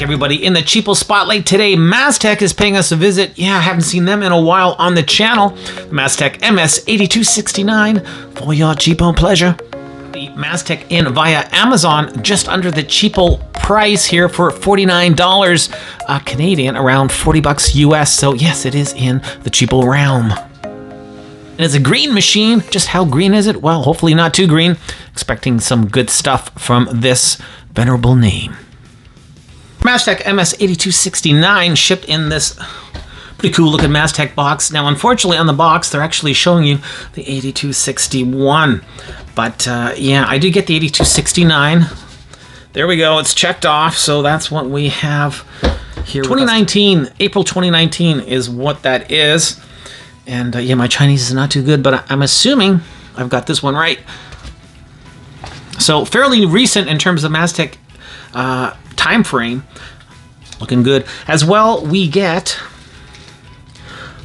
everybody. In the cheapo spotlight today, MASTECH is paying us a visit. Yeah, I haven't seen them in a while on the channel. MASTECH MS8269 for your cheapo pleasure. The MASTECH in via Amazon, just under the cheapo price here for $49 Canadian, around 40 bucks US. So yes, it is in the cheapo realm. And it's a green machine. Just how green is it? Well, hopefully not too green. Expecting some good stuff from this venerable name. MASTECH MS8269 shipped in this pretty cool looking MASTECH box. Now, unfortunately, on the box, they're actually showing you the 8261. But yeah, I did get the 8269. There we go. It's checked off. So that's what we have here. 2019, April 2019 is what that is. And yeah, my Chinese is not too good, but I'm assuming I've got this one right. So fairly recent in terms of MASTECH time frame. Looking good. As well, we get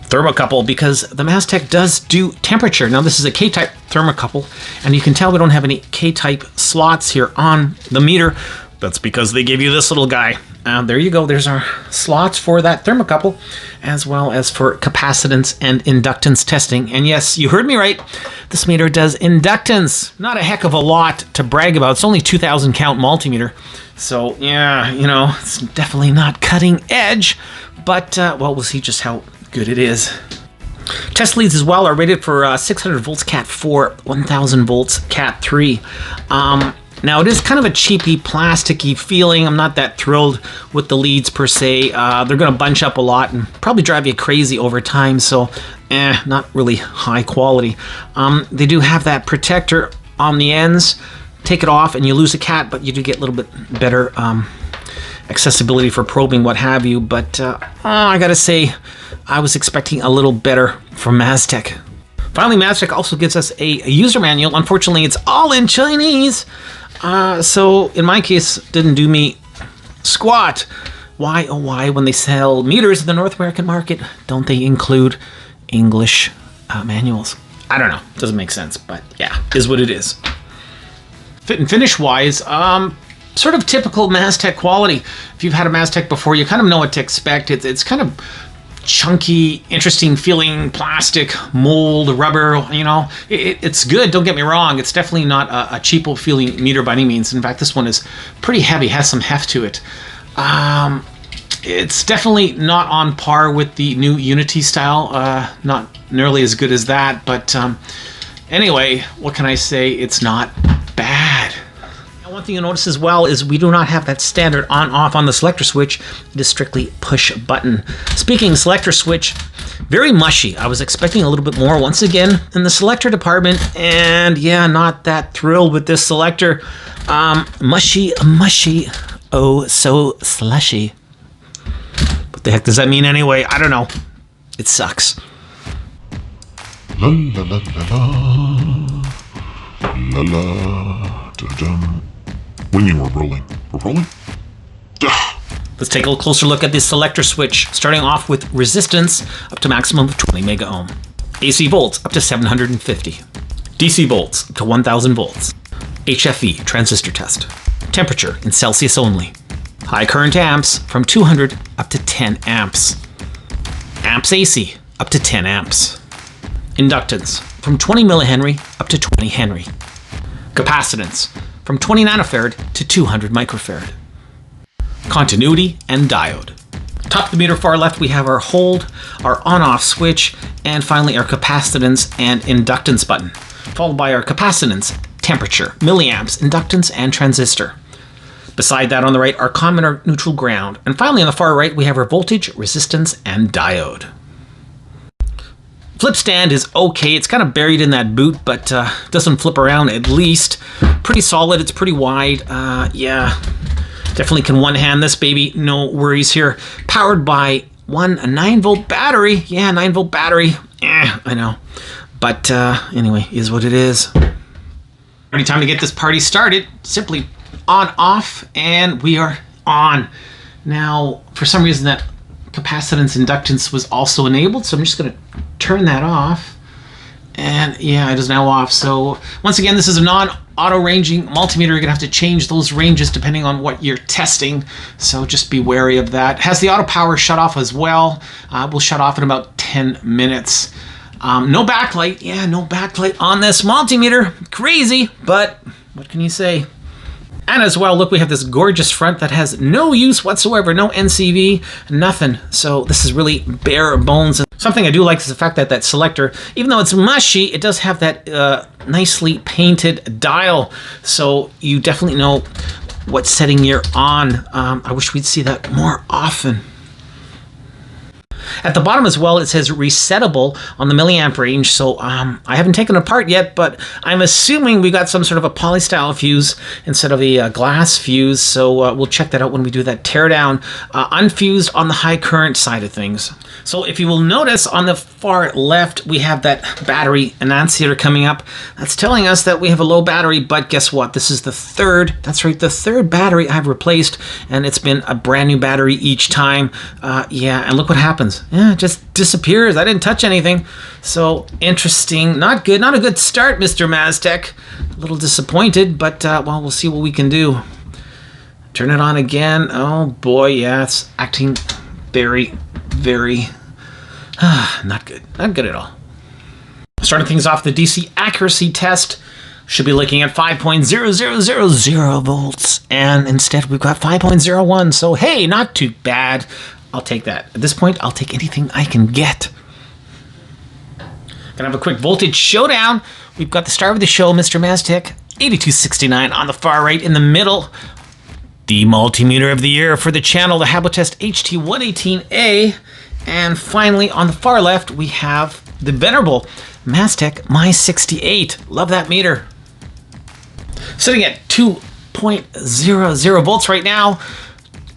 thermocouple, because the MASTECH does do temperature. Now, this is a K-type thermocouple, and you can tell we don't have any K-type slots here on the meter. That's because they give you this little guy. There you go. There's our slots for that thermocouple, as well as for capacitance and inductance testing. And yes, you heard me right. This meter does inductance. Not a heck of a lot to brag about. It's only 2,000 count multimeter. So yeah, you know, it's definitely not cutting edge. But, well, we'll see just how good it is. Test leads as well are rated for 600 volts Cat 4, 1000 volts Cat 3. Now, it is kind of a cheapy, plasticky feeling. I'm not that thrilled with the leads per se. They're going to bunch up a lot and probably drive you crazy over time, so not really high quality. They do have that protector on the ends. Take it off and you lose a cat, but you do get a little bit better accessibility for probing, what have you. But I gotta say, I was expecting a little better from MASTECH. Finally, MASTECH also gives us a user manual. Unfortunately, it's all in Chinese. So in my case, didn't do me squat. Why, oh why, when they sell meters in the North American market, don't they include English manuals? I don't know, doesn't make sense, but yeah, is what it is. Fit and finish wise, sort of typical MASTECH quality. If you've had a MASTECH before, you kind of know what to expect. It's kind of chunky, interesting feeling plastic, mold, rubber, you know. It's good, don't get me wrong. It's definitely not a cheapo feeling meter by any means. In fact, this one is pretty heavy, has some heft to it. It's definitely not on par with the new Unity style, not nearly as good as that, but anyway, what can I say? It's not bad. One thing you'll notice as well is we do not have that standard on-off on the selector switch. It is strictly push button. Speaking of selector switch, very mushy. I was expecting a little bit more once again in the selector department, and yeah, not that thrilled with this selector. Mushy, oh so slushy. What the heck does that mean anyway? I don't know. It sucks. La la la la la la la da dum. We mean we're rolling. We're rolling? Let's take a closer look at this selector switch, starting off with resistance up to maximum of 20 mega ohm, AC volts up to 750, DC volts up to 1000 volts, HFE transistor test, temperature in Celsius only, high current amps from 200 up to 10 amps, amps AC up to 10 amps, inductance from 20 millihenry up to 20 henry, capacitance from 20 nanofarad to 200 microfarad. Continuity and diode. Top of the meter far left, we have our hold, our on-off switch, and finally our capacitance and inductance button, followed by our capacitance, temperature, milliamps, inductance, and transistor. Beside that on the right, our common or neutral ground. And finally on the far right, we have our voltage, resistance, and diode. Flip stand is okay. It's kind of buried in that boot, but doesn't flip around at least. Pretty solid. It's pretty wide. Yeah, definitely can one-hand this baby. No worries here. Powered by a 9-volt battery. Yeah, 9-volt battery. I know. But anyway, is what it is. Ready, time to get this party started. Simply on, off, and we are on. Now, for some reason, that capacitance inductance was also enabled, so I'm just going to turn that off. And yeah, it is now off. So once again, this is a non-auto ranging multimeter. You're gonna have to change those ranges depending on what you're testing. So just be wary of that. It has the auto power shut off as well. Will shut off in about 10 minutes. No backlight. Yeah, no backlight on this multimeter. Crazy, but what can you say? And as well, look, we have this gorgeous front that has no use whatsoever, no NCV, nothing. So this is really bare bones. Something I do like is the fact that that selector, even though it's mushy, it does have that nicely painted dial. So you definitely know what setting you're on. I wish we'd see that more often. At the bottom as well, it says resettable on the milliamp range. So I haven't taken it apart yet, but I'm assuming we got some sort of a polystyrene fuse instead of a glass fuse. So we'll check that out when we do that teardown. Unfused on the high current side of things. So if you will notice on the far left, we have that battery annunciator coming up. That's telling us that we have a low battery, but guess what? This is the third, that's right, the third battery I've replaced, and it's been a brand new battery each time. Yeah, and look what happens. Yeah, it just disappears. I didn't touch anything. So interesting. Not good. Not a good start, Mr. MASTECH. A little disappointed, but well, we'll see what we can do. Turn it on again. Oh boy, yeah, it's acting very, very not good. Not good at all. Starting things off, the DC accuracy test should be looking at 5.0000 volts, and instead we've got 5.01. So hey, not too bad. I'll take that. At this point, I'll take anything I can get. Gonna have a quick voltage showdown. We've got the star of the show, Mr. MASTECH 8269 on the far right. In the middle, the multimeter of the year for the channel, the Habotest HT118A. And finally, on the far left, we have the venerable MASTECH MS8269. Love that meter. Sitting at 2.00 volts right now.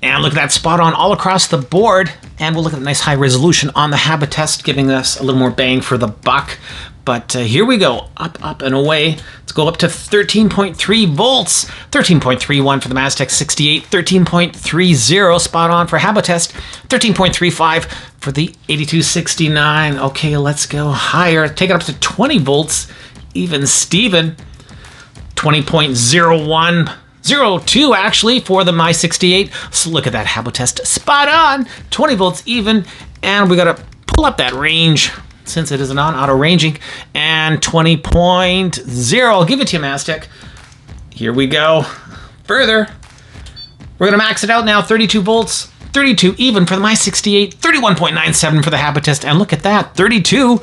And look at that, spot on all across the board. And we'll look at the nice high resolution on the Habotest, giving us a little more bang for the buck. But here we go, up and away. Let's go up to 13.3 volts. 13.31 for the MASTECH 68, 13.30 spot on for Habotest, 13.35 for the 8269. Okay, let's go higher. Take it up to 20 volts, even Steven. 20.01. 02 actually for the MS8269. So look at that Habotest, spot on, 20 volts even, and we gotta pull up that range since it is a non-auto ranging, and 20.0. I'll give it to you, MASTECH. Here we go. Further, we're gonna max it out now. 32 volts, 32 even for the MS8269, 31.97 for the Habotest, and look at that, 32.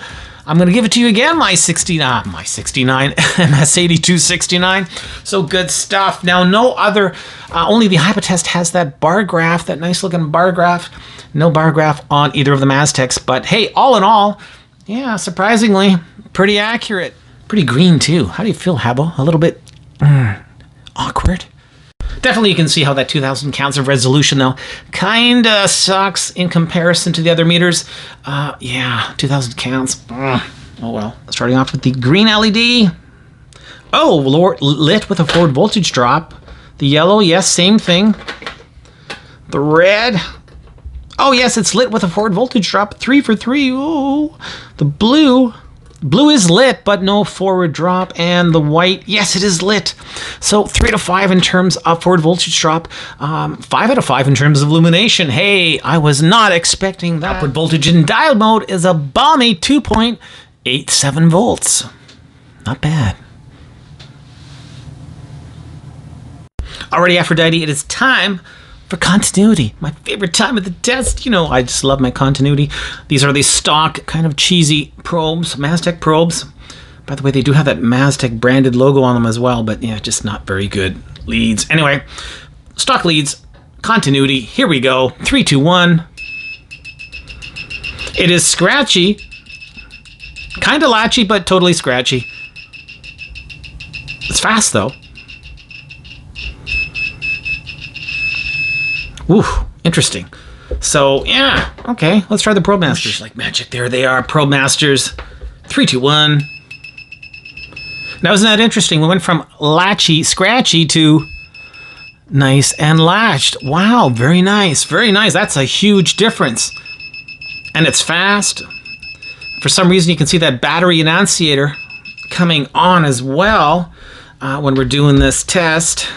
I'm going to give it to you again, MS8269. So good stuff. Now, no other, only the Habotest has that bar graph, that nice looking bar graph. No bar graph on either of the MASTECHs. But hey, all in all, yeah, surprisingly, pretty accurate. Pretty green too. How do you feel, Habo? A little bit awkward? Definitely you can see how that 2000 counts of resolution, though, kinda sucks in comparison to the other meters. Yeah, 2000 counts. Oh well. Starting off with the green LED. Oh, lit with a forward voltage drop. The yellow, yes, same thing. The red. Oh yes, it's lit with a forward voltage drop. 3 for 3. Ooh. The blue. Blue is lit, but no forward drop. And the white, yes, it is lit. So 3 out of 5 in terms of forward voltage drop. 5 out of 5 in terms of illumination. Hey, I was not expecting that. Upward voltage in diode mode is a balmy 2.87 volts. Not bad. Alrighty, Aphrodite, it is time for continuity. My favorite time of the test. You know, I just love my continuity. These are the stock, kind of cheesy probes, MASTECH probes. By the way, they do have that MASTECH branded logo on them as well, but yeah, just not very good leads. Anyway, stock leads, continuity. Here we go. 3, 2, 1. It is scratchy. Kind of latchy, but totally scratchy. It's fast, though. Ooh, interesting. So, yeah, okay, let's try the Probe Masters. Like magic, there they are, Probe Masters. 3, 2, 1. Now, isn't that interesting? We went from latchy, scratchy to nice and latched. Wow, very nice, very nice. That's a huge difference. And it's fast. For some reason, you can see that battery annunciator coming on as well when we're doing this test.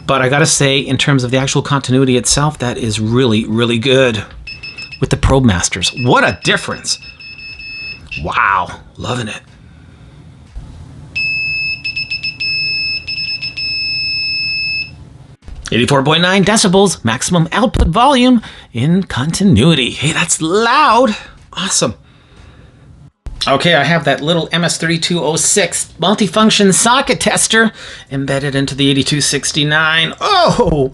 But I gotta say, in terms of the actual continuity itself, that is really, really good with the Probe Masters. What a difference. Wow, loving it. .9 decibels, maximum output volume in continuity. Hey, that's loud. Awesome. Okay, I have that little MS3206 multifunction socket tester embedded into the 8269. Oh!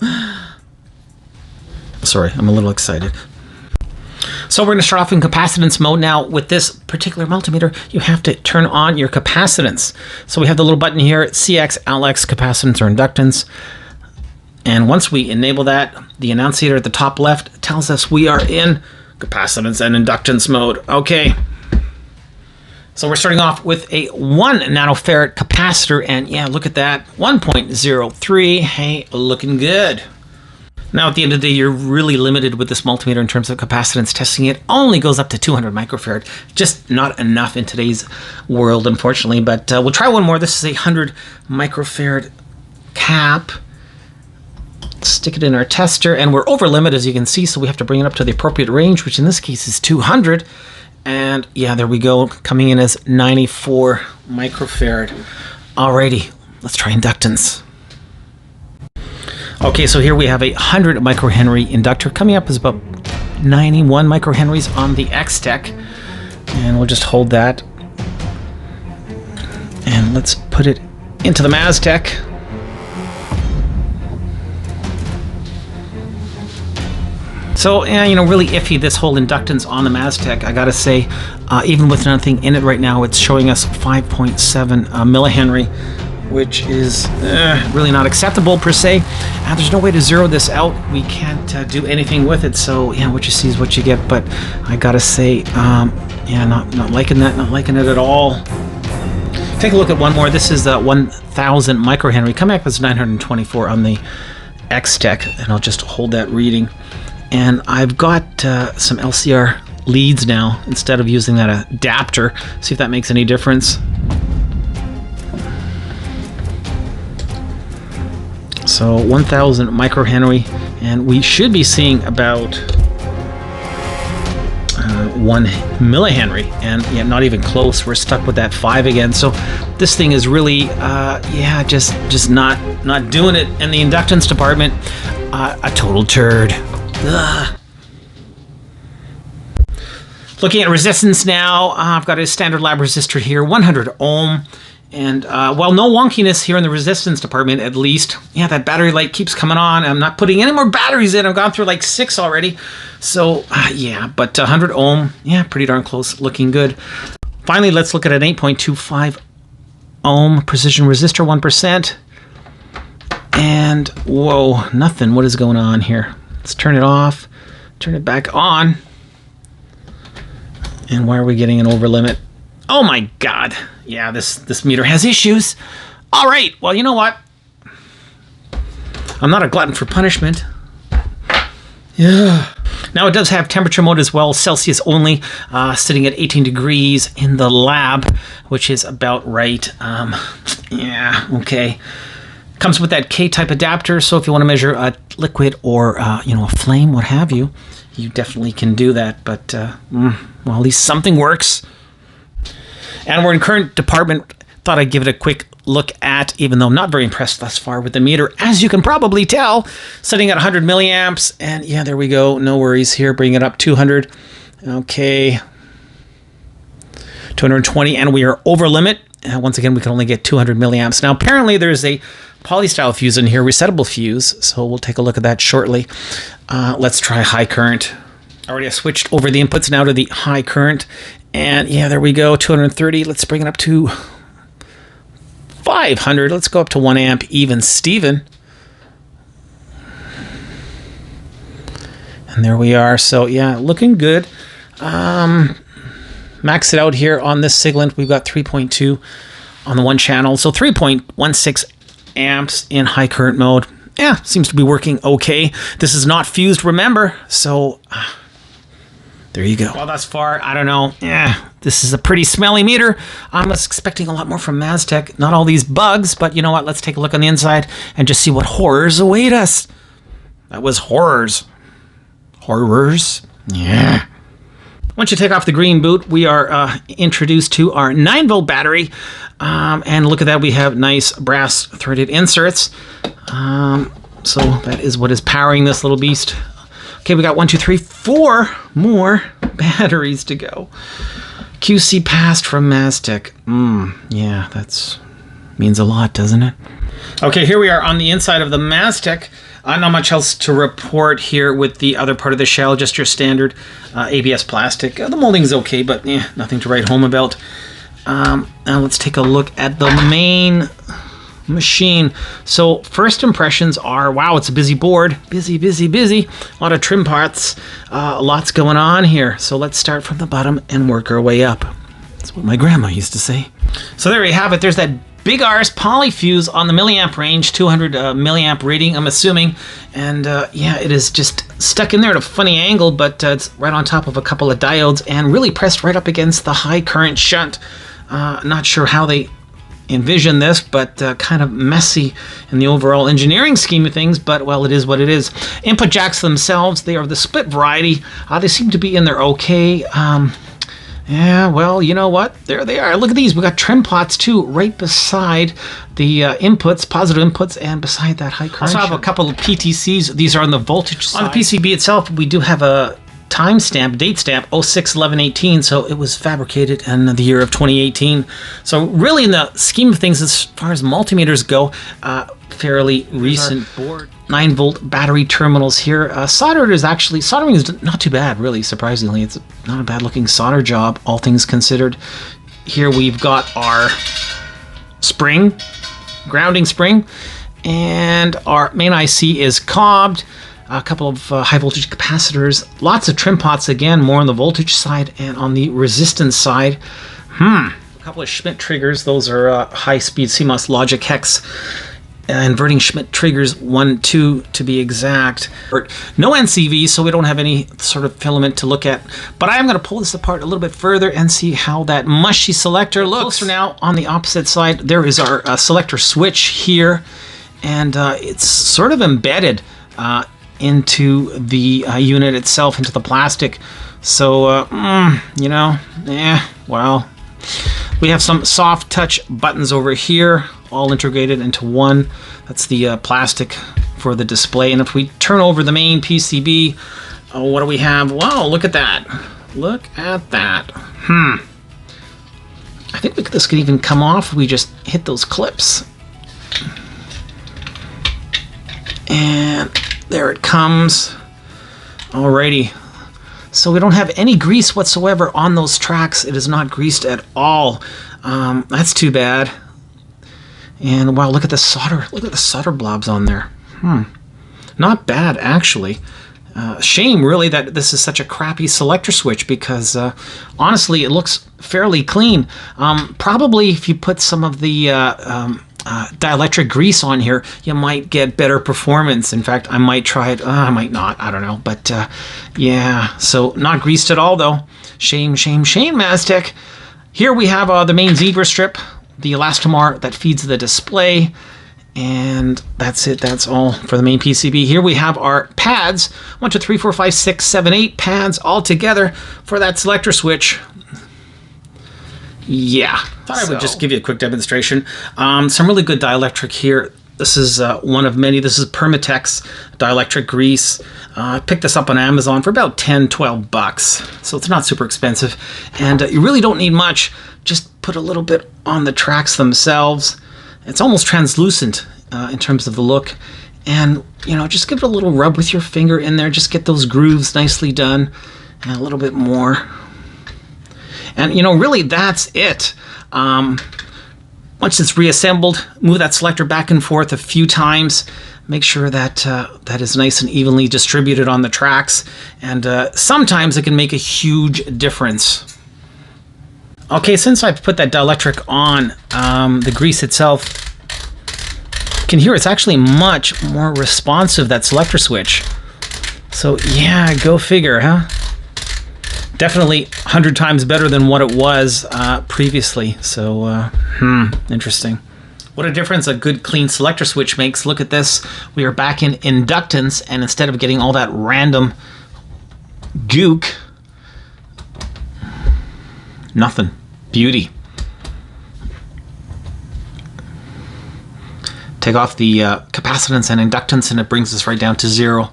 Sorry, I'm a little excited. So we're going to start off in capacitance mode. Now, with this particular multimeter, you have to turn on your capacitance. So we have the little button here, CX, LX, capacitance or inductance. And once we enable that, the annunciator at the top left tells us we are in capacitance and inductance mode. Okay. So we're starting off with a 1 nanofarad capacitor, and yeah, look at that, 1.03. Hey, looking good. Now, at the end of the day, you're really limited with this multimeter in terms of capacitance testing. It only goes up to 200 microfarad. Just not enough in today's world, unfortunately. But we'll try one more. This is a 100 microfarad cap. Stick it in our tester, and we're over limit, as you can see, so we have to bring it up to the appropriate range, which in this case is 200. And yeah, there we go, coming in as 94 microfarad. Alrighty, let's try inductance. Okay, so here we have a 100 microhenry inductor coming up as about 91 microhenries on the X-Tech. And we'll just hold that. And let's put it into the MASTECH. So, yeah, you know, really iffy, this whole inductance on the MASTECH. I gotta say, even with nothing in it right now, it's showing us 5.7 millihenry, which is really not acceptable per se. There's no way to zero this out. We can't do anything with it. So, yeah, what you see is what you get. But I gotta say, yeah, not liking that, not liking it at all. Take a look at one more. This is 1,000 microhenry. Coming up as 924 on the X-Tech, and I'll just hold that reading. And I've got some LCR leads now instead of using that adapter. See if that makes any difference. So 1,000 microhenry, and we should be seeing about 1 millihenry, and yeah, not even close. We're stuck with that 5 again. So this thing is really, yeah, just not doing it in the inductance department. A total turd. Ugh. Looking at resistance now, I've got a standard lab resistor here, 100 ohm, and well, no wonkiness here in the resistance department, at least. Yeah, that battery light keeps coming on. I'm not putting any more batteries in. I've gone through like 6 already. So yeah, but 100 ohm, yeah, pretty darn close, looking good. Finally, let's look at an 8.25 ohm precision resistor, 1%. And whoa, nothing. What is going on here? Let's turn it off, turn it back on. And why are we getting an over limit? Oh my God. Yeah, this meter has issues. All right, well, you know what? I'm not a glutton for punishment. Yeah. Now it does have temperature mode as well, Celsius only, sitting at 18 degrees in the lab, which is about right. Yeah, okay. Comes with that K-type adapter, so if you want to measure a liquid or you know, a flame, what have you, you definitely can do that. But well, at least something works. And we're in current department. Thought I'd give it a quick look at, even though I'm not very impressed thus far with the meter, as you can probably tell, sitting at 100 milliamps. And yeah, there we go. No worries here. Bring it up 200. Okay, 220, and we are over limit. Once again, we can only get 200 milliamps. Now, apparently there's a polystyle fuse in here, resettable fuse, so we'll take a look at that shortly. Let's try high current. Already I switched over the inputs now to the high current, and yeah, there we go, 230. Let's bring it up to 500. Let's go up to 1 amp, even Steven. And there we are. So yeah, looking good. Max it out here on this Siglent. We've got 3.2 on the one channel, so 3.16 amps in high current mode. Yeah, seems to be working okay. This is not fused, remember, so There you go. Well, thus far, I don't know. This is a pretty smelly meter. I was expecting a lot more from MASTECH. Not all these bugs, but you know what? Let's take a look on the inside and just see what horrors await us. That was horrors. Horrors? Yeah. Once you take off the green boot, we are introduced to our 9-volt battery. And look at that, we have nice brass threaded inserts. So that is what is powering this little beast. Okay, we got 1, 2, 3, 4 more batteries to go. QC passed from MASTECH. Yeah, that's means a lot, doesn't it? Okay, here we are on the inside of the MASTECH. Not much else to report here with the other part of the shell, just your standard ABS plastic. The molding is okay, but nothing to write home about. Now let's take a look at the main machine. So first impressions are, wow, it's a busy board. Busy, busy, busy. A lot of trim parts. Lots going on here. So let's start from the bottom and work our way up. That's what my grandma used to say. So there you have it. There's that big R's polyfuse on the milliamp range, 200 milliamp rating, I'm assuming. And yeah, it is just stuck in there at a funny angle, but it's right on top of a couple of diodes and really pressed right up against the high current shunt. Not sure how they envision this, but kind of messy in the overall engineering scheme of things, but well, it is what it is. Input jacks themselves, they are the split variety. They seem to be in there okay. Yeah, well, you know what? There they are. Look at these. We got trim pots too, right beside the inputs, positive inputs, and beside that high current. Also have a couple of PTCs. These are on the voltage side. On the PCB itself, we do have a timestamp, date stamp, 06/11/18, so it was fabricated in the year of 2018. So really, in the scheme of things, as far as multimeters go, fairly recent board. 9-volt battery terminals here. Soldering is not too bad, really, surprisingly. It's not a bad looking solder job, all things considered. Here we've got our spring, grounding spring, and our main IC is cobbed. A couple of high voltage capacitors, lots of trim pots, again, more on the voltage side and on the resistance side. A couple of Schmitt triggers. Those are high speed CMOS logic hex inverting Schmitt triggers, 1, 2 to be exact. No NCV, so we don't have any sort of filament to look at, but I am going to pull this apart a little bit further and see how that mushy selector looks. For now, on the opposite side, there is our selector switch here, and it's sort of embedded into the unit itself, into the plastic. So, you know, well, we have some soft touch buttons over here, all integrated into one. That's the plastic for the display. And if we turn over the main PCB, what do we have? Wow, look at that. Look at that. I think this could even come off if we just hit those clips. And there it comes. Alrighty. So we don't have any grease whatsoever on those tracks. It is not greased at all. That's too bad. And wow, look at the solder. Look at the solder blobs on there. Not bad, actually. Shame, really, that this is such a crappy selector switch, because honestly, it looks fairly clean. Probably if you put some of the dielectric grease on here, you might get better performance. In fact, I might try it. I might not. I don't know. But yeah, so not greased at all, though. Shame, shame, shame, MASTECH. Here we have the main zebra strip, the elastomer that feeds the display, and that's it. That's all for the main PCB. Here we have our pads, 1, 2, 3, 4, 5, 6, 7, 8 pads all together for that selector switch. Yeah, thought I would just give you a quick demonstration. Some really good dielectric here. This is one of many. This is Permatex dielectric grease. I picked this up on Amazon for about 10, 12 bucks. So it's not super expensive. And you really don't need much. Just put a little bit on the tracks themselves. It's almost translucent in terms of the look. And, you know, just give it a little rub with your finger in there. Just get those grooves nicely done. And a little bit more. And, you know, really that's it. Once it's reassembled, move that selector back and forth a few times. Make sure that that is nice and evenly distributed on the tracks. And sometimes it can make a huge difference. Okay, since I've put that dielectric on, the grease itself, you can hear it's actually much more responsive, that selector switch. So yeah, go figure, huh? Definitely 100 times better than what it was previously. So, interesting. What a difference a good clean selector switch makes. Look at this. We are back in inductance, and instead of getting all that random gook, nothing. Beauty. Take off the capacitance and inductance, and it brings us right down to 0.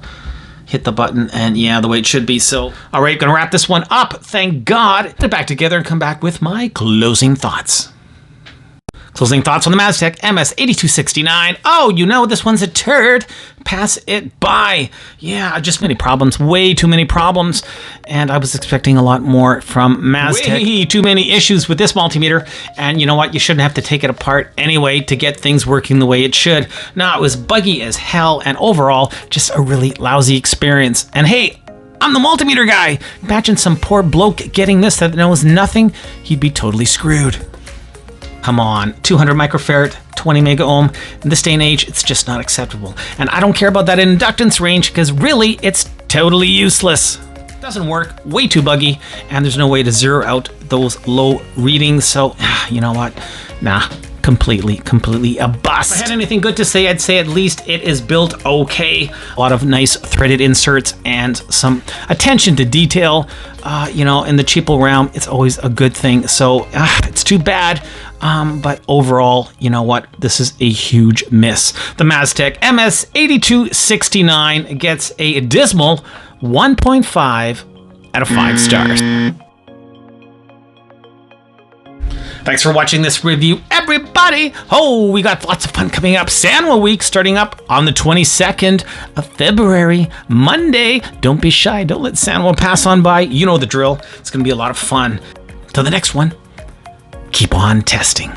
Hit the button, and yeah, the way it should be. So, all right, gonna wrap this one up. Thank God. Put it back together and come back with my closing thoughts. Closing thoughts on the MASTECH MS8269. Oh, you know, this one's a turd. Pass it by. Yeah, just many problems. Way too many problems. And I was expecting a lot more from MASTECH. Way too many issues with this multimeter. And you know what? You shouldn't have to take it apart anyway to get things working the way it should. No, it was buggy as hell. And overall, just a really lousy experience. And hey, I'm the multimeter guy. Imagine some poor bloke getting this that knows nothing. He'd be totally screwed. Come on, 200 microfarad, 20 mega ohm. In this day and age, it's just not acceptable. And I don't care about that inductance range because really, it's totally useless. Doesn't work, way too buggy, and there's no way to zero out those low readings. So, you know what? Nah, completely a bust. If I had anything good to say, I'd say at least it is built okay. A lot of nice threaded inserts and some attention to detail. You know, in the cheapo realm, it's always a good thing. So it's too bad. But overall, you know what? This is a huge miss. The MASTECH MS8269 gets a dismal 1.5 out of 5 stars. Thanks for watching this review, everybody. Oh, we got lots of fun coming up. Sanwa Week starting up on the 22nd of February, Monday. Don't be shy. Don't let Sanwa pass on by. You know the drill. It's going to be a lot of fun. Till the next one, keep on testing.